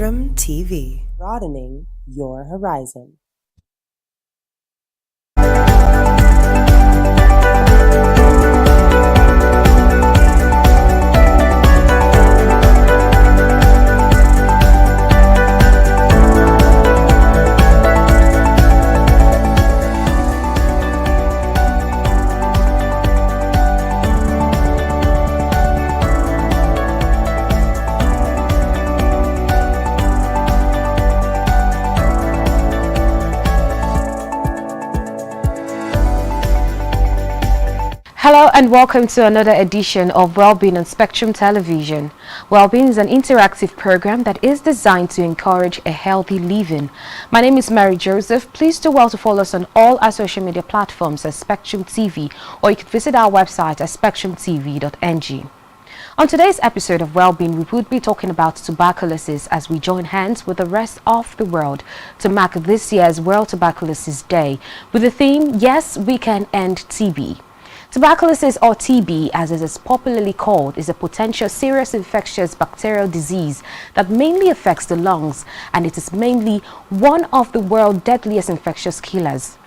Spectrum TV, broadening your horizon. Hello and welcome to another edition of Wellbeing on Spectrum Television. Wellbeing is an interactive program that is designed to encourage a healthy living. My name is Mary Joseph. Please do well to follow us on all our social media platforms at Spectrum TV, or you can visit our website at spectrumtv.ng. On today's episode of Wellbeing, we would be talking about tuberculosis as we join hands with the rest of the world to mark this year's World Tuberculosis Day with the theme, Yes, We Can End TB. Tuberculosis, or TB as it is popularly called, is a potential serious infectious bacterial disease that mainly affects the lungs, and it is mainly one of the world's deadliest infectious killers.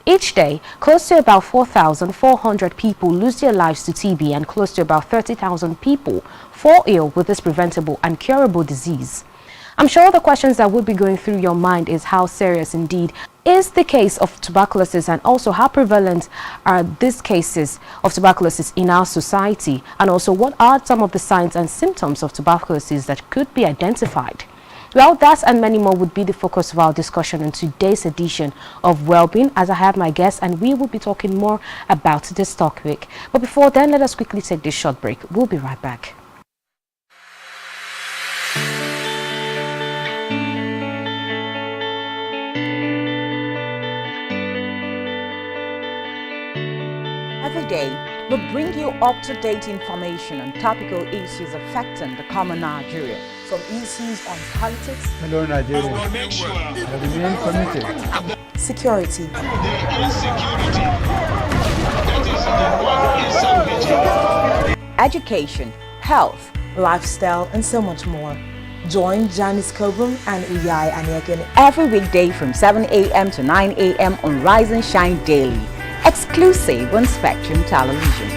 Each day, close to about 4,400 people lose their lives to TB, and close to about 30,000 people fall ill with this preventable and curable disease. I'm sure the questions that would be going through your mind is how serious indeed is the case of tuberculosis, and also how prevalent are these cases of tuberculosis in our society, and also what are some of the signs and symptoms of tuberculosis that could be identified. Well, that and many more would be the focus of our discussion on today's edition of Wellbeing, as I have my guests and we will be talking more about this topic. But before then, let us quickly take this short break. We'll be right back. Every day, we bring you up-to-date information on topical issues affecting the common Nigeria. From issues on politics, hello Nigeria, I remain committed. Security. Education, health, Lifestyle, and so much more. Join Janice Kobum and Uyai Anyeken every weekday from 7 a.m. to 9 a.m. on Rise and Shine Daily, exclusive on Spectrum Television.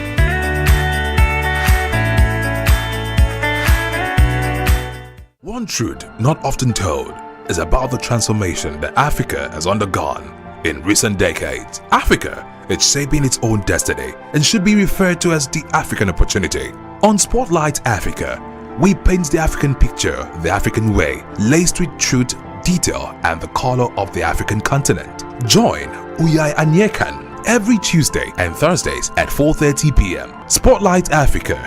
One truth not often told is about the transformation that Africa has undergone in recent decades. Africa is shaping its own destiny and should be referred to as the African opportunity. On Spotlight Africa, we paint the African picture the African way, laced with truth, detail, and the color of the African continent. Join Uyai Anyekan every Tuesday and Thursdays at 4:30 p.m. Spotlight Africa,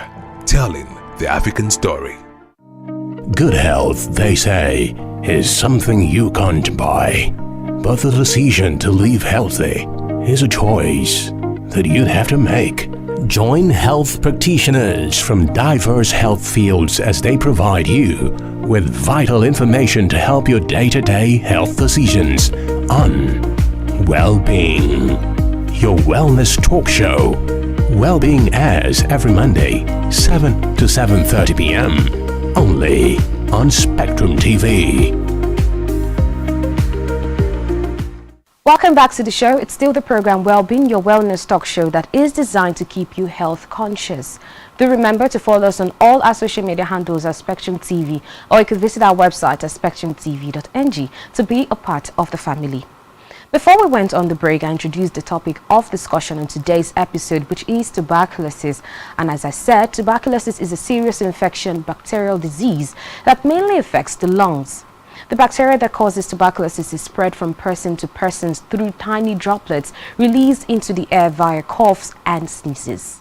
telling the African story. Good health, they say, is something you can't buy. But the decision to live healthy is a choice that you'd have to make. Join health practitioners from diverse health fields as they provide you with vital information to help your day-to-day health decisions on Wellbeing, your wellness talk show. Wellbeing airs every Monday, 7 to 7:30 p.m. only on Spectrum TV. Welcome back to the show. It's still the program Wellbeing, your wellness talk show that is designed to keep you health conscious. Do remember to follow us on all our social media handles at Spectrum TV, or you can visit our website at spectrumtv.ng to be a part of the family. Before we went on the break, I introduced the topic of discussion on today's episode, which is tuberculosis. And as I said, tuberculosis is a serious infection bacterial disease that mainly affects the lungs. The bacteria that causes tuberculosis is spread from person to person through tiny droplets released into the air via coughs and sneezes.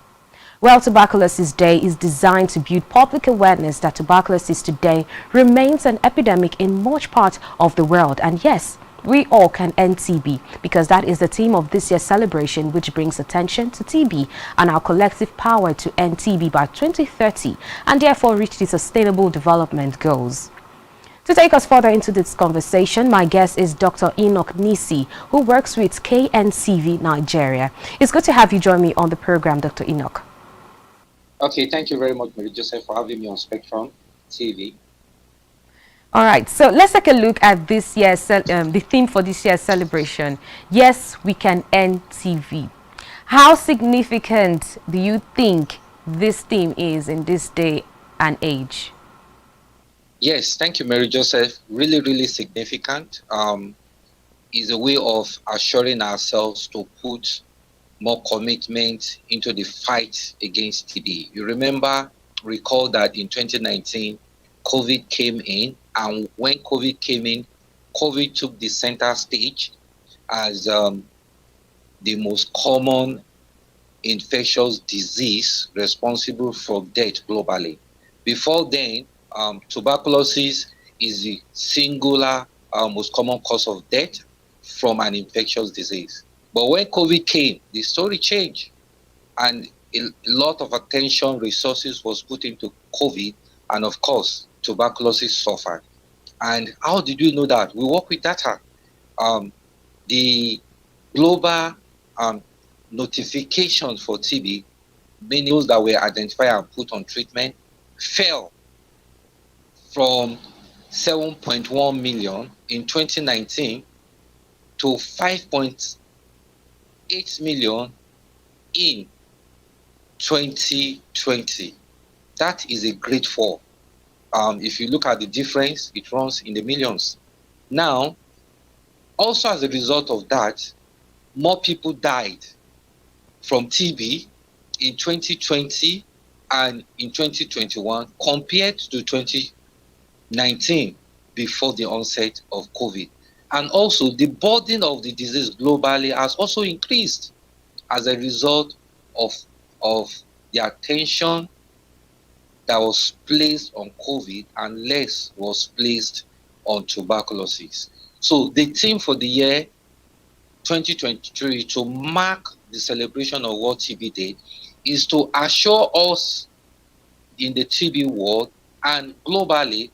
World Tuberculosis Day is designed to build public awareness that tuberculosis today remains an epidemic in much part of the world. And yes, we all can end TB, because that is the theme of this year's celebration, which brings attention to TB and our collective power to end TB by 2030 and therefore reach the Sustainable Development Goals. To take us further into this conversation, my guest is Dr. Enoch Nisi, who works with KNCV Nigeria. It's good to have you join me on the program, Dr. Enoch. Okay, thank you very much, Mary Joseph, for having me on Spectrum TV. All right, so let's take a look at this year's the theme for this year's celebration. Yes, we can end TB. How significant do you think this theme is in this day and age? Yes, thank you, Mary Joseph. Really, really significant. Is a way of assuring ourselves to put more commitment into the fight against TB. You recall that in 2019, COVID came in, and when COVID came in, COVID took the center stage as the most common infectious disease responsible for death globally. Before then, tuberculosis is the singular most common cause of death from an infectious disease. But when COVID came, the story changed, and a lot of attention, resources was put into COVID, and of course, tuberculosis suffered. And how did you know that? We work with data. The global notifications for TB, many those that were identified and put on treatment, fell from 7.1 million in 2019 to 5.8 million in 2020. That is a great fall. If you look at the difference, it runs in the millions. Now, also as a result of that, more people died from TB in 2020 and in 2021 compared to 2019 before the onset of COVID. And also the burden of the disease globally has also increased as a result of the attention that was placed on COVID and less was placed on tuberculosis. So the theme for the year 2023 to mark the celebration of World TB Day is to assure us in the TB world and globally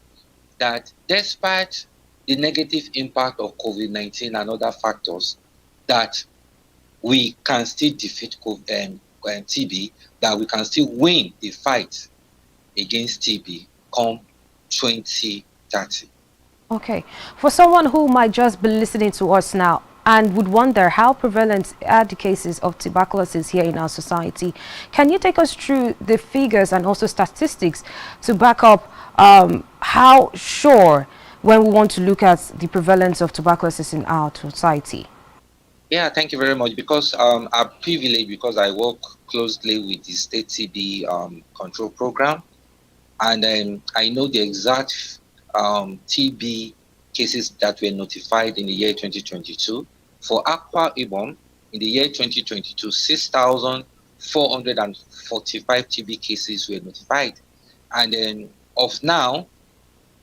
that despite the negative impact of COVID-19 and other factors, that we can still defeat TB, that we can still win the fight against TB come 2030. Okay, for someone who might just be listening to us now and would wonder how prevalent are the cases of tuberculosis here in our society, can you take us through the figures and also statistics to back up how sure when we want to look at the prevalence of tuberculosis in our society? Yeah, thank you very much. Because I'm privileged because I work closely with the state TB control program, and I know the exact TB cases that were notified in the year 2022. For Akwa Ibom, in the year 2022, 6,445 TB cases were notified. And then of now,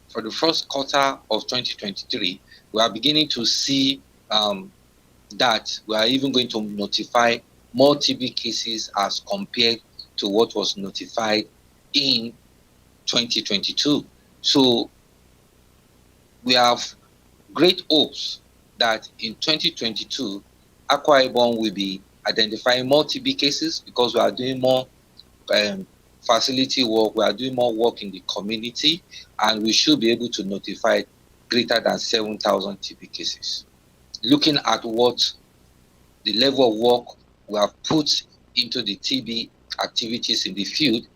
for the first quarter of 2023, we are beginning to see that we are even going to notify more TB cases as compared to what was notified in 2022. So we have great hopes that in 2022, Akwa Ibom will be identifying more TB cases because we are doing more facility work, we are doing more work in the community, and we should be able to notify greater than 7,000 TB cases. Looking at what the level of work we have put into the TB activities in the field,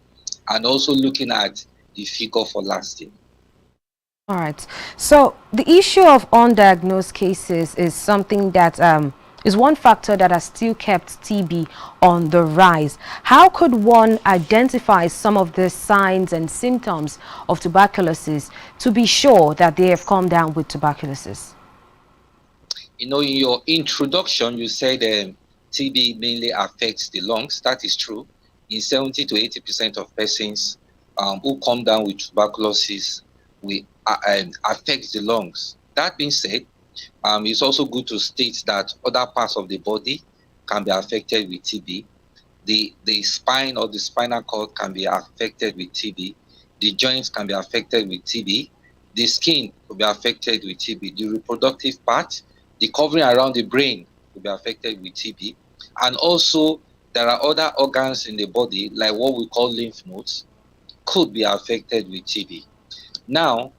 and also looking at the figure for last year. All right. So the issue of undiagnosed cases is something that is one factor that has still kept TB on the rise. How could one identify some of the signs and symptoms of tuberculosis to be sure that they have come down with tuberculosis? You know, in your introduction, you said TB mainly affects the lungs. That is true. In 70 to 80% of persons who come down with tuberculosis, we affect the lungs. That being said, it's also good to state that other parts of the body can be affected with TB. The spine or the spinal cord can be affected with TB. The joints can be affected with TB. The skin will be affected with TB. The reproductive part, the covering around the brain will be affected with TB. And also, there are other organs in the body, like what we call lymph nodes, could be affected with TB. Now,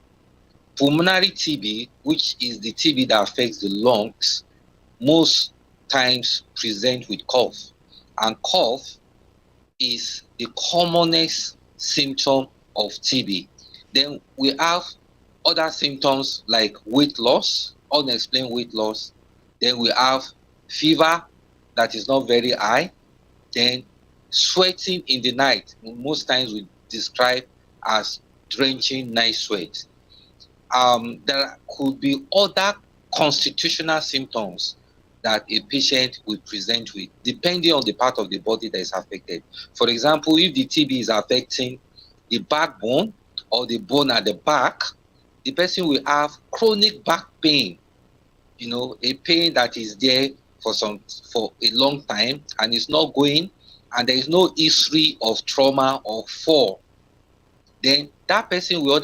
Pulmonary TB, which is the TB that affects the lungs, most times present with cough. And cough is the commonest symptom of TB. Then we have other symptoms like weight loss, unexplained weight loss. Then we have fever that is not very high. Then sweating in the night, most times we describe as drenching night sweat. There could be other constitutional symptoms that a patient will present with, depending on the part of the body that is affected. For example, if the TB is affecting the backbone or the bone at the back, the person will have chronic back pain, a pain that is there for a long time and is not going, and there is no history of trauma or fall. Then that person will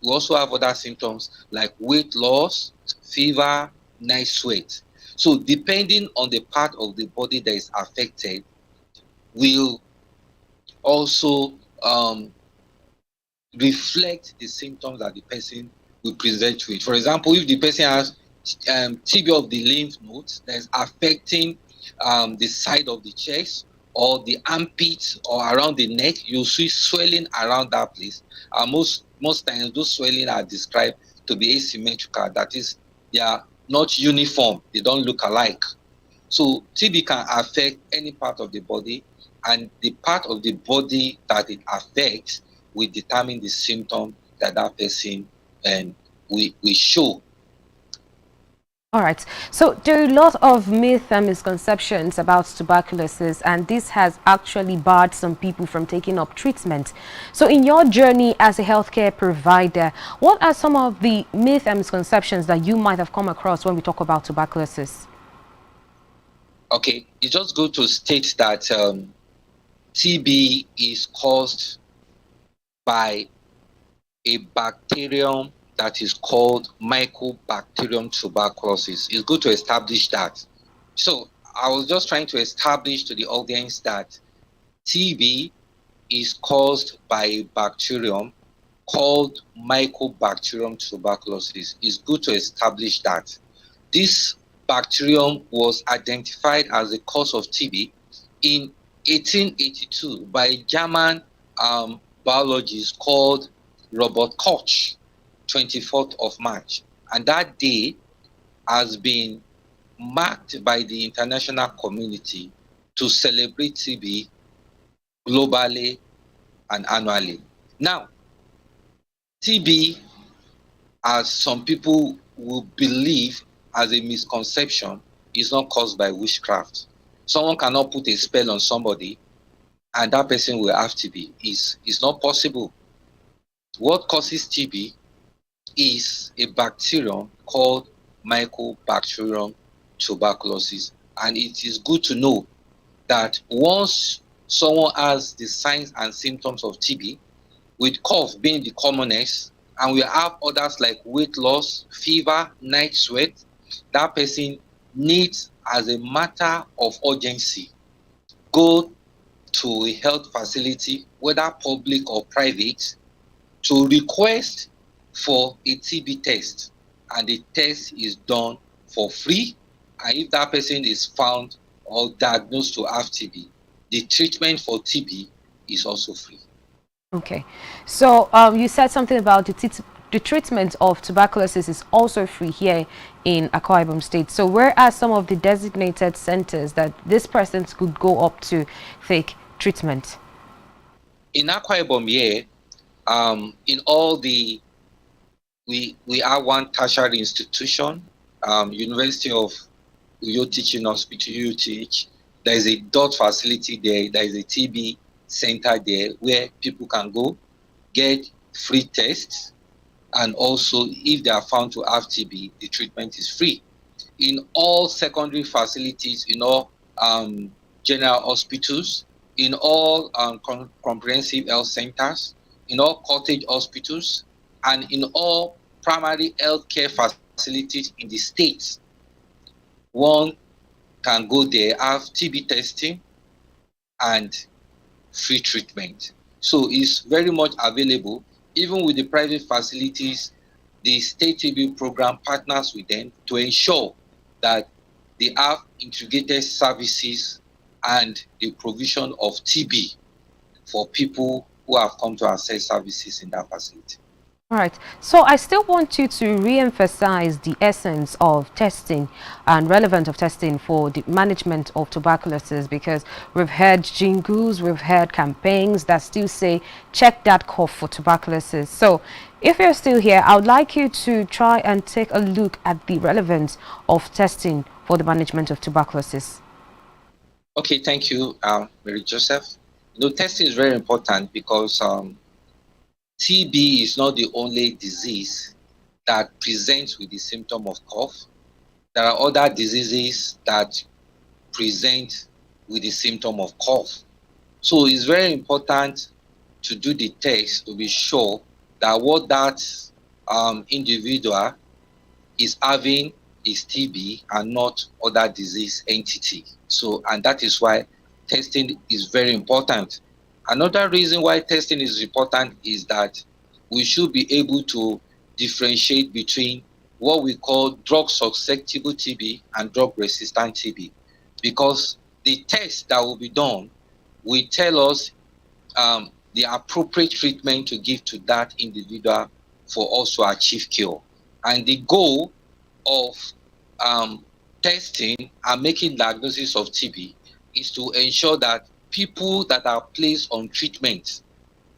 also have other symptoms like weight loss, fever, night sweat. So depending on the part of the body that is affected, will also reflect the symptoms that the person will present with. For example, if the person has TB of the lymph nodes that is affecting the side of the chest or the armpits or around the neck, you'll see swelling around that place. Most times, those swelling are described to be asymmetrical. That is, they are not uniform. They don't look alike. So TB can affect any part of the body, and the part of the body that it affects will determine the symptom that person will show. All right. So there are a lot of myths and misconceptions about tuberculosis, and this has actually barred some people from taking up treatment. So in your journey as a healthcare provider, what are some of the myths and misconceptions that you might have come across when we talk about tuberculosis? Okay, it's just good to state that TB is caused by a bacterium that is called Mycobacterium tuberculosis. It's good to establish that. So I was just trying to establish to the audience that TB is caused by a bacterium called Mycobacterium tuberculosis. It's good to establish that. This bacterium was identified as the cause of TB in 1882 by a German biologist called Robert Koch, 24th of March. And that day has been marked by the international community to celebrate TB globally and annually. Now, TB, as some people will believe as a misconception, is not caused by witchcraft. Someone cannot put a spell on somebody and that person will have TB. It's not possible. What causes TB is a bacterium called Mycobacterium tuberculosis. And it is good to know that once someone has the signs and symptoms of TB, with cough being the commonest, and we have others like weight loss, fever, night sweat, that person needs, as a matter of urgency, go to a health facility, whether public or private, to request for a TB test. And the test is done for free. And if that person is found or diagnosed to have TB, the treatment for TB is also free. Okay. So you said something about the treatment of tuberculosis is also free here in Akwa Ibom State. So where are some of the designated centers that this person could go up to take treatment? In Akwa Ibom here, in all the, we have one tertiary institution, University of Uyo Teaching Hospital, UTH. There is a DOT facility there. There is a TB center there where people can go get free tests, and also if they are found to have TB, the treatment is free. In all secondary facilities, in all general hospitals, in all comprehensive health centers, in all cottage hospitals, and in all primary health care facilities in the states, one can go there, have TB testing and free treatment. So it's very much available. Even with the private facilities, the state TB program partners with them to ensure that they have integrated services and the provision of TB for people who have come to access services in that facility. All right. So I still want you to re-emphasize the essence of testing and relevance of testing for the management of tuberculosis, because we've heard jingles, we've heard campaigns that still say, check that cough for tuberculosis. So if you're still here, I would like you to try and take a look at the relevance of testing for the management of tuberculosis. Okay, thank you, Mary Joseph. Testing is very important because TB is not the only disease that presents with the symptom of cough. There are other diseases that present with the symptom of cough. So it's very important to do the test to be sure that what that individual is having is TB and not other disease entity. So, and that is why testing is very important. Another reason why testing is important is that we should be able to differentiate between what we call drug susceptible TB and drug resistant TB, because the test that will be done will tell us the appropriate treatment to give to that individual for us to achieve cure. And the goal of testing and making diagnosis of TB is to ensure that people that are placed on treatment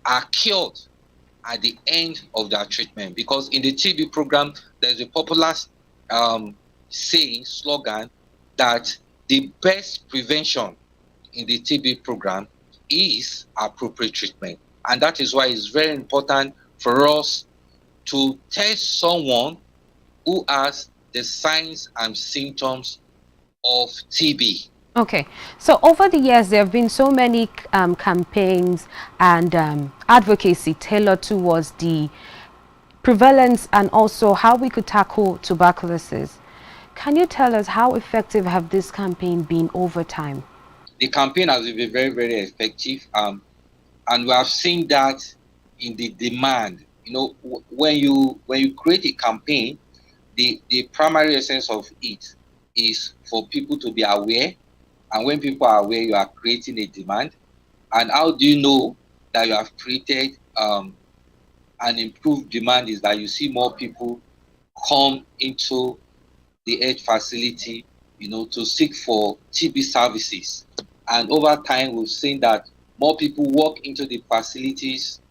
are cured at the end of their treatment. Because in the TB program, there's a popular slogan that the best prevention in the TB program is appropriate treatment. And that is why it's very important for us to test someone who has the signs and symptoms of TB. Okay, so over the years, there have been so many campaigns and advocacy tailored towards the prevalence and also how we could tackle tuberculosis. Can you tell us how effective have this campaign been over time? The campaign has been very, very effective, and we have seen that in the demand. When you create a campaign, the primary essence of it is for people to be aware. And when people are aware, you are creating a demand. And how do you know that you have created an improved demand? Is that you see more people come into the health facility, to seek for TB services. And over time, we've seen that more people walk into the facilities,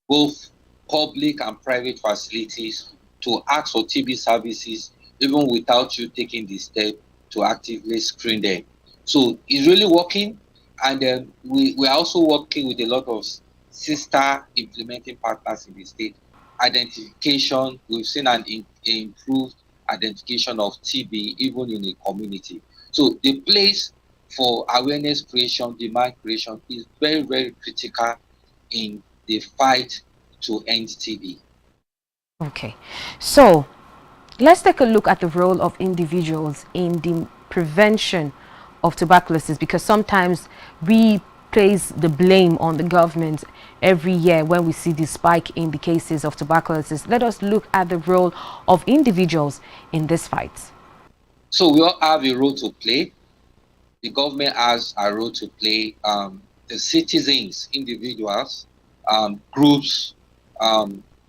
both public and private facilities, to ask for TB services, even without you taking the step to actively screen them. So it's really working, and we're also working with a lot of sister implementing partners in the state. Identification, we've seen an improved identification of TB even in the community. So the place for awareness creation, demand creation is very, very critical in the fight to end TB. Okay, so let's take a look at the role of individuals in the prevention of tuberculosis, because sometimes we place the blame on the government every year when we see the spike in the cases of tuberculosis. Let us look at the role of individuals in this fight. So we all have a role to play. The government has a role to play. The citizens, individuals, groups,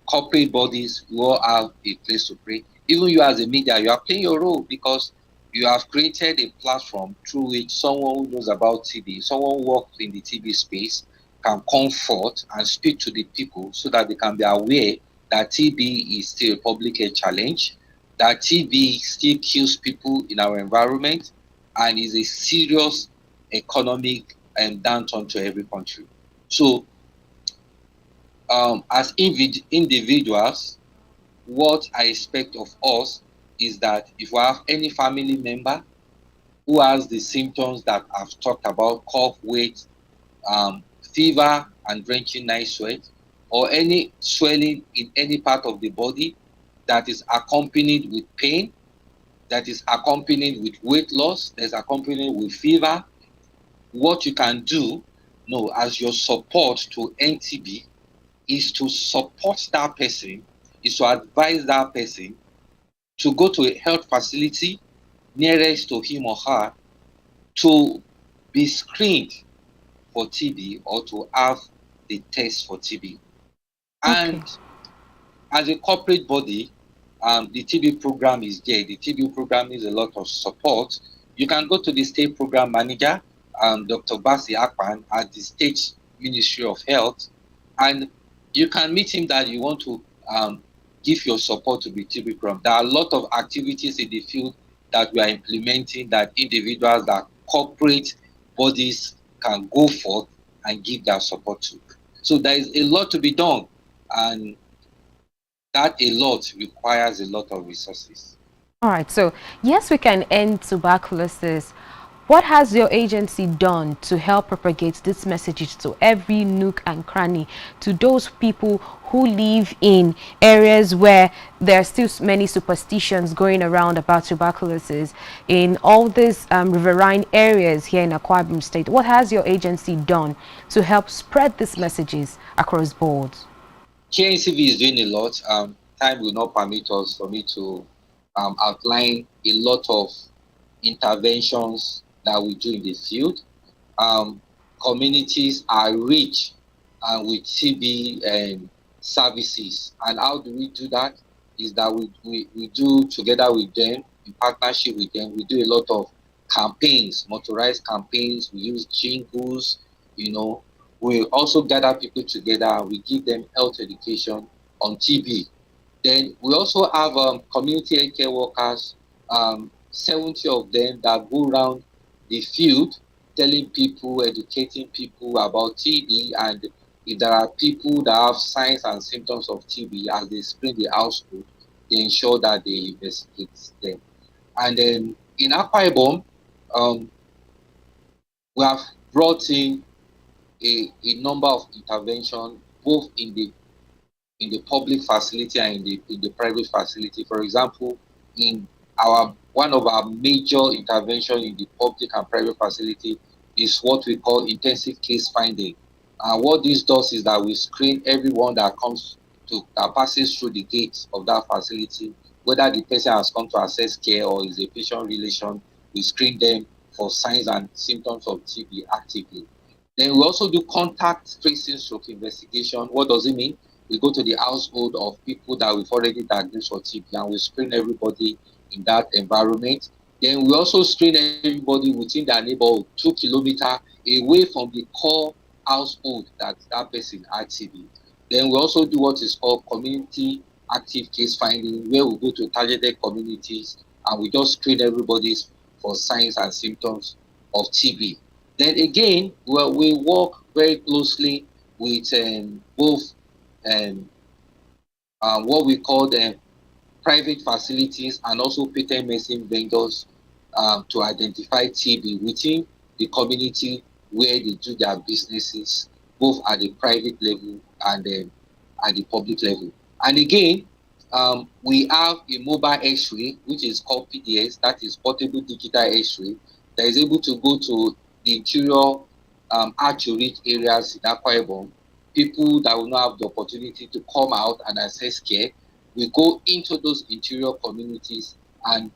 corporate bodies, we all have a place to play. Even you as a media, you are playing your role, because you have created a platform through which someone who knows about TB, someone who works in the TB space, can come forth and speak to the people so that they can be aware that TB is still a public health challenge, that TB still kills people in our environment, and is a serious economic downturn to every country. So, as individuals, what I expect of us is that if we have any family member who has the symptoms that I've talked about, cough, weight, fever, and drenching night sweat, or any swelling in any part of the body that is accompanied with pain, that is accompanied with weight loss, that is accompanied with fever, what you can do as your support to end TB is to support that person is to advise that person to go to a health facility nearest to him or her to be screened for TB or to have the test for TB. Okay. And as a corporate body, the TB program is there. The TB program needs a lot of support. You can go to the state program manager, Dr. Basi Akpan, at the State Ministry of Health, and you can meet him that you want to give your support to the TB program. There are a lot of activities in the field that we are implementing that individuals, that corporate bodies can go forth and give their support to. So there is a lot to be done, and that a lot requires a lot of resources. All right, so yes, we can end tuberculosis. What has your agency done to help propagate these messages to every nook and cranny, to those people who live in areas where there are still many superstitions going around about tuberculosis, in all these riverine areas here in Akwa Ibom State? What has your agency done to help spread these messages across boards? KNCV is doing a lot. Time will not permit us for me to outline a lot of interventions that we do in the field. Communities are rich with TB services. And how do we do that? Is that we do together with them, in partnership with them, we do a lot of campaigns, motorized campaigns. We use jingles, we also gather people together and we give them health education on TB. Then we also have community health care workers, 70 of them that go around the field telling people, educating people about TB, and if there are people that have signs and symptoms of TB as they screen the household, they ensure that they investigate them. And then in Akwa Ibom, we have brought in a number of interventions, both in the public facility and in the private facility. For example, in one of our major interventions in the public and private facility is what we call intensive case finding. What this does is that we screen everyone that passes through the gates of that facility, whether the person has come to access care or is a patient relation. We screen them for signs and symptoms of TB actively. Then we also do contact tracing stroke investigation. What does it mean? We go to the household of people that we've already diagnosed for TB and we screen everybody in that environment. Then we also screen everybody within their neighborhood 2 kilometers away from the core household that person had TB. Then we also do what is called community active case finding, where we go to targeted communities and we just screen everybody for signs and symptoms of TB. Then again, we work very closely with both what we call private facilities and also patent medicine vendors to identify TB within the community where they do their businesses, both at the private level and at the public level. And again, we have a mobile X-ray, which is called PDS, that is portable digital X-ray, that is able to go to the interior hard-to-reach areas in Akwa Ibom. People that will not have the opportunity to come out and access care, we go into those interior communities and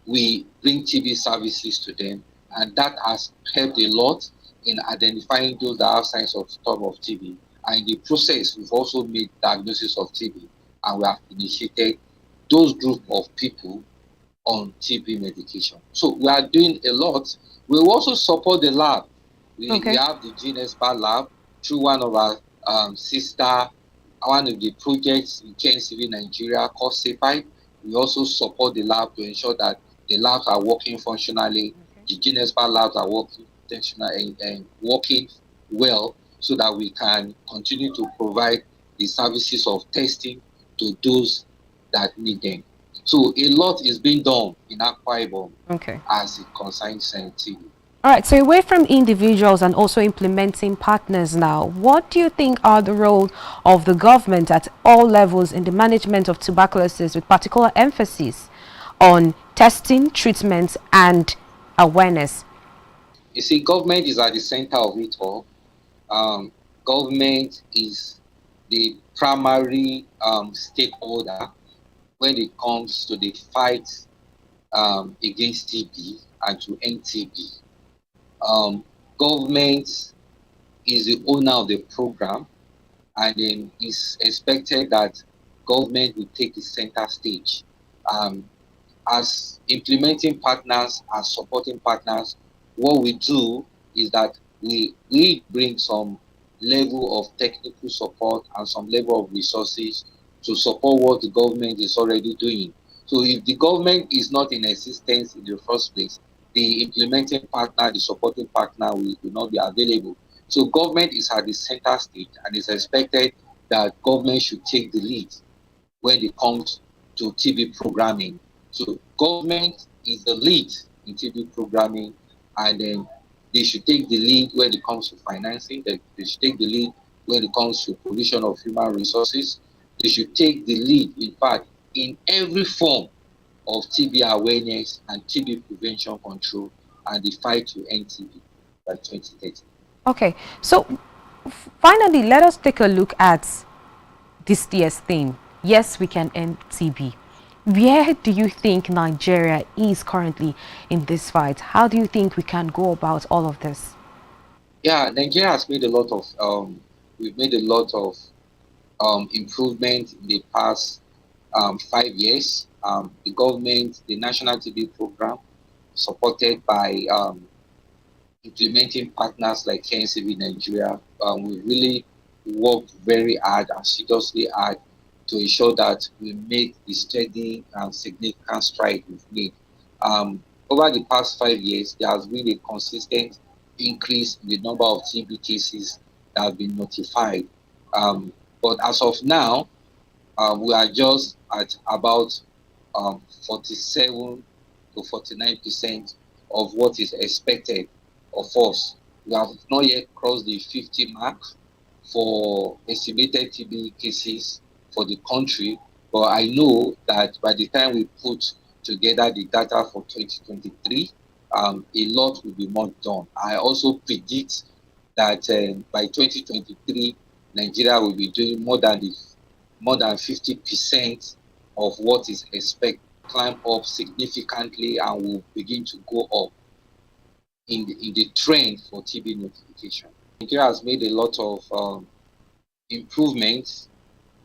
we bring TB services to them, and that has helped a lot in identifying those that have signs of TB. And in the process, we've also made diagnosis of TB, and we have initiated those group of people on TB medication. So we are doing a lot. We also support the lab. We have the GNSPAR lab through one of our one of the projects in KNCV Nigeria called SAPI. We also support the lab to ensure that the labs are working functionally. The GNSPAR labs are working functionally and working well, so that we can continue to provide the services of testing to those that need them. So a lot is being done in Akwa Ibom as it concerns TB. All right, so away from individuals and also implementing partners now, what do you think are the role of the government at all levels in the management of tuberculosis, with particular emphasis on testing, treatment, and awareness? You see, government is at the center of it all. Government is the primary stakeholder when it comes to the fight against TB and to end TB. Government is the owner of the program, and then it's expected that government will take the center stage. As implementing partners, as supporting partners, what we do is that we bring some level of technical support and some level of resources to support what the government is already doing. So if the government is not in existence in the first place, the implementing partner, the supporting partner will not be available. So government is at the center stage, and it's expected that government should take the lead when it comes to TB programming. So government is the lead in TB programming, and then they should take the lead when it comes to financing. They should take the lead when it comes to provision of human resources. They should take the lead, in fact, in every form of TB awareness and TB prevention control and the fight to end TB by 2030. Okay, so finally, let us take a look at this year's theme. Yes, we can end TB. Where do you think Nigeria is currently in this fight? How do you think we can go about all of this? Yeah, Nigeria has made a lot of, we've made a lot of improvement in the past 5 years. The government, the National TB program, supported by implementing partners like KNCB Nigeria, we really worked very hard and seriously hard to ensure that we make the steady and significant stride we've made. Over the past 5 years, there has been a consistent increase in the number of TB cases that have been notified. But as of now, we are just at about 47 to 49% of what is expected of us. We have not yet crossed the 50 mark for estimated TB cases for the country, but I know that by the time we put together the data for 2023, a lot will be more done. I also predict that by 2023, Nigeria will be doing more than 50% of what is expected, climb up significantly, and will begin to go up in the trend for TB notification. Nigeria has made a lot of improvements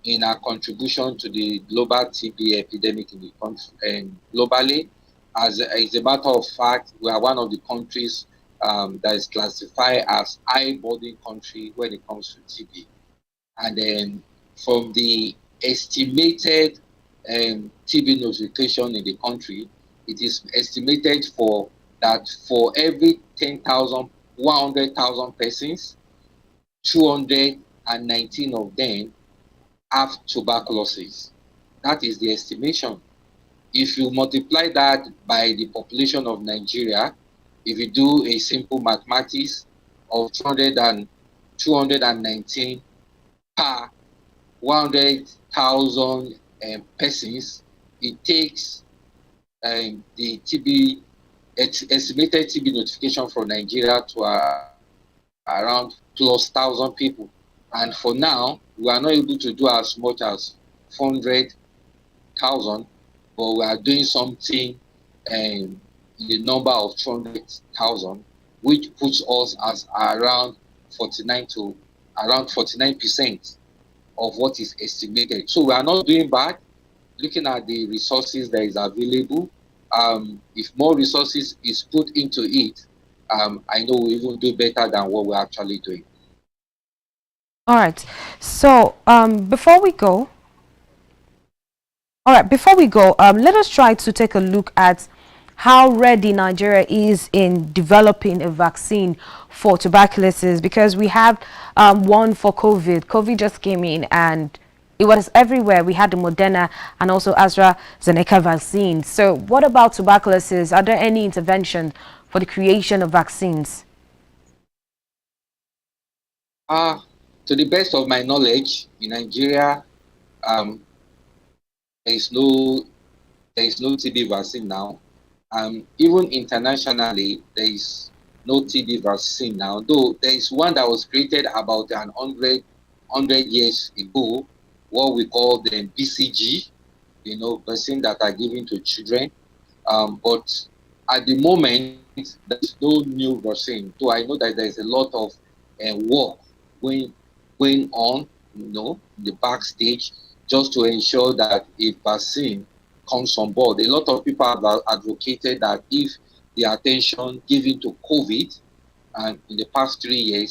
in our contribution to the global TB epidemic in the country and globally. As a matter of fact, we are one of the countries that is classified as high burden country when it comes to TB. And then from the estimated TB notification in the country, it is estimated that for every 100,000 persons, 219 of them have tuberculosis. That is the estimation. If you multiply that by the population of Nigeria, if you do a simple mathematics of 219 per 100,000 persons, it takes the TB estimated TB notification from Nigeria to around plus 1,000 people. And for now, we are not able to do as much as 400,000, but we are doing something in the number of 200,000, which puts us as around 49% of what is estimated. So we are not doing bad. Looking at the resources that is available, if more resources is put into it, I know we even do better than what we're actually doing. All right. So before we go, let us try to take a look at how ready Nigeria is in developing a vaccine for tuberculosis, because we have one for COVID. COVID just came in and it was everywhere. We had the Moderna and also AstraZeneca vaccine. So what about tuberculosis? Are there any intervention for the creation of vaccines? To the best of my knowledge, in Nigeria, there is no TB vaccine now. Even internationally, there is no TB vaccine now, though there is one that was created about 100 100 years ago, what we call the BCG, vaccine that are given to children. But at the moment, there's no new vaccine. So I know that there's a lot of work going on, in the backstage, just to ensure that a vaccine comes on board. A lot of people have advocated that if the attention given to COVID and in the past 3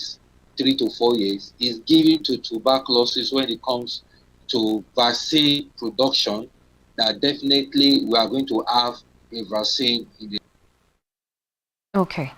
to 4 years, is given to tuberculosis when it comes to vaccine production, that definitely we are going to have a vaccine in the. Okay.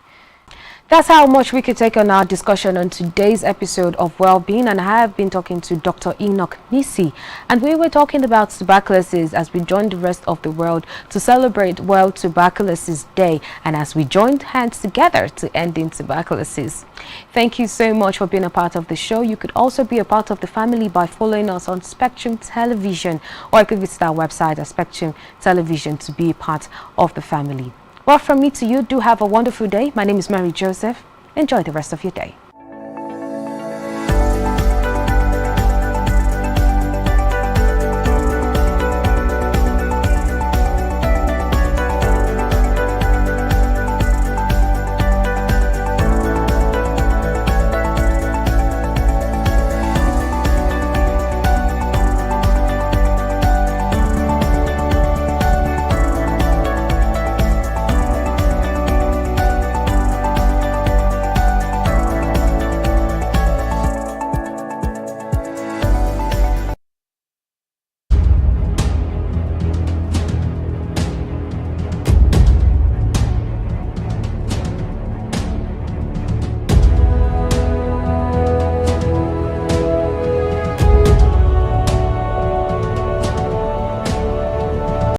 That's how much we could take on our discussion on today's episode of Wellbeing, and I have been talking to Dr. Enoch Nisi, and we were talking about tuberculosis as we joined the rest of the world to celebrate World Tuberculosis Day, and as we joined hands together to ending tuberculosis. Thank you so much for being a part of the show. You could also be a part of the family by following us on Spectrum Television, or you could visit our website at Spectrum Television to be a part of the family. Well, from me to you, do have a wonderful day. My name is Mary Joseph. Enjoy the rest of your day.